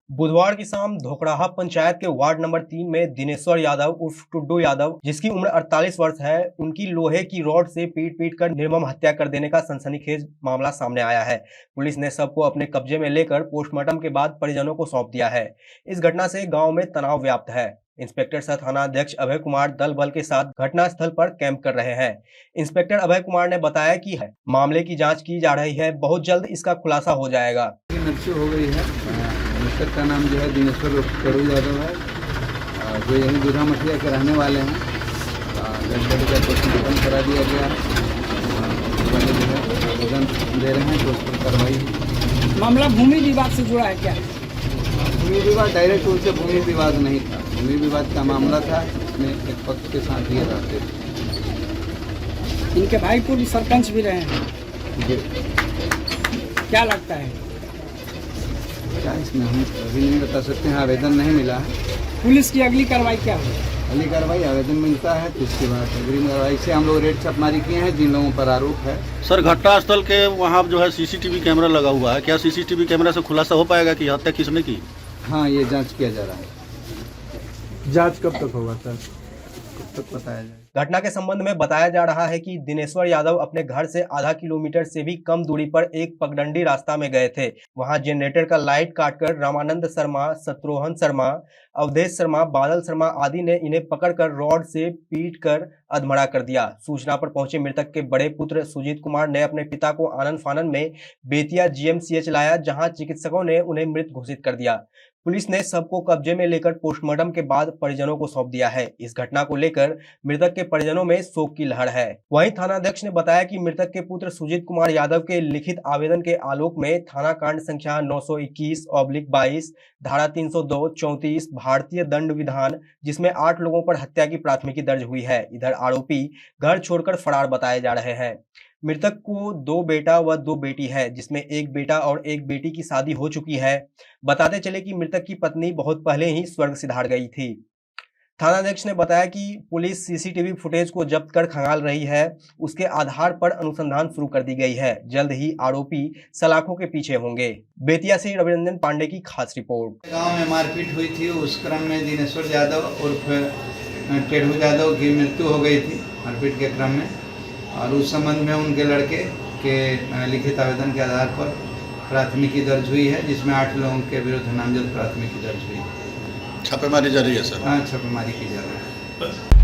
बुधवार की शाम धोकड़ाहा पंचायत के वार्ड नंबर 3 में दिनेश्वर यादव उर्फ टुड्डू यादव, जिसकी उम्र 48 वर्ष है, उनकी लोहे की रॉड से पीट कर निर्मम हत्या कर देने का सनसनीखेज मामला सामने आया है। पुलिस ने शव को अपने कब्जे में लेकर पोस्टमार्टम के बाद परिजनों को सौंप दिया है। इस घटना से गाँव में तनाव व्याप्त है। इंस्पेक्टर सह थाना अध्यक्ष अभय कुमार दल बल के साथ घटनास्थल पर कैंप कर रहे हैं। इंस्पेक्टर अभय कुमार ने बताया कि मामले की जांच की जा रही है, बहुत जल्द इसका खुलासा हो जाएगा। मृत्यु हो गई है। मृतक का नाम जो है दिनेश्वर टुड्डू यादव है, जो यहीं दूधा मठिया के रहने वाले हैं। डेड का पोस्टमार्टम करा दिया गया है। वाले जो है आवेदन दे रहे हैं तो उस पर कार्रवाई। मामला भूमि विवाद से जुड़ा है क्या? भूमि विवाद डायरेक्ट रूप से भूमि विवाद नहीं था, भूमि विवाद का मामला था। इसमें एक पक्ष के साथ ये रहते थे। इनके भाई पूर्व सरपंच भी रहे हैं, जी क्या लगता है? क्या इसमें हम अभी नहीं बता सकते हैं, आवेदन नहीं मिला है। पुलिस की अगली कार्रवाई क्या होगी? अगली कार्रवाई आवेदन मिलता है तो इसके बाद अग्रिम कार्रवाई से हम लोग रेड छापेमारी किए हैं जिन लोगों पर आरोप है। सर, घटनास्थल के वहाँ जो है सीसीटीवी कैमरा लगा हुआ है, क्या सीसीटीवी कैमरा से खुलासा हो पाएगा कि हत्या किसने की? हाँ, ये जांच किया जा रहा है। जांच कब तक होगा सर? कब तक बताया जाए। घटना के संबंध में बताया जा रहा है कि दिनेश्वर यादव अपने घर से आधा किलोमीटर से भी कम दूरी पर एक पगडंडी रास्ता में गए थे। वहां जनरेटर का लाइट काटकर रामानंद शर्मा, शत्रुघ्न शर्मा, अवधेश शर्मा, बादल शर्मा आदि ने इन्हें पकड़कर रॉड से पीटकर अधमरा कर दिया। सूचना पर पहुंचे मृतक के बड़े पुत्र सुजीत कुमार ने अपने पिता को आनन फानन में बेतिया जीएमसीएच लाया, जहां चिकित्सकों ने उन्हें मृत घोषित कर दिया। पुलिस ने शव को कब्जे में लेकर पोस्टमार्टम के बाद परिजनों को सौंप दिया है। इस घटना को लेकर मृतक के परिजनों में शोक की लहर है। वहीं थानाध्यक्ष ने बताया कि मृतक के पुत्र सुजीत कुमार यादव के लिखित आवेदन के आलोक में थाना कांड संख्या 921/22 धारा 302, 34 भारतीय दंड विधान, जिसमें 8 लोगों पर हत्या की प्राथमिकी दर्ज हुई है। इधर आरोपी घर छोड़कर फरार बताए जा रहे हैं। मृतक को 2 बेटा व 2 बेटी है, जिसमें 1 बेटा और 1 बेटी की शादी हो चुकी है। बताते चले कि मृतक की पत्नी बहुत पहले ही स्वर्ग सिधार गई थी। थानाध्यक्ष ने बताया कि पुलिस सीसीटीवी फुटेज को जब्त कर खंगाल रही है, उसके आधार पर अनुसंधान शुरू कर दी गई है। जल्द ही आरोपी सलाखों के पीछे होंगे। बेतिया से रविरंजन पांडे की खास रिपोर्ट। गांव में मारपीट हुई थी, उस क्रम में दिनेश्वर यादव उर्फ टेढ़ू यादव की मृत्यु हो गई थी मारपीट के क्रम में, और उस संबंध में उनके लड़के के लिखित आवेदन के आधार पर प्राथमिकी दर्ज हुई है, जिसमें 8 लोगों के विरुद्ध नामजद प्राथमिकी दर्ज हुई है। छापेमारी जारी है सर? हाँ, छापेमारी की जा रही है।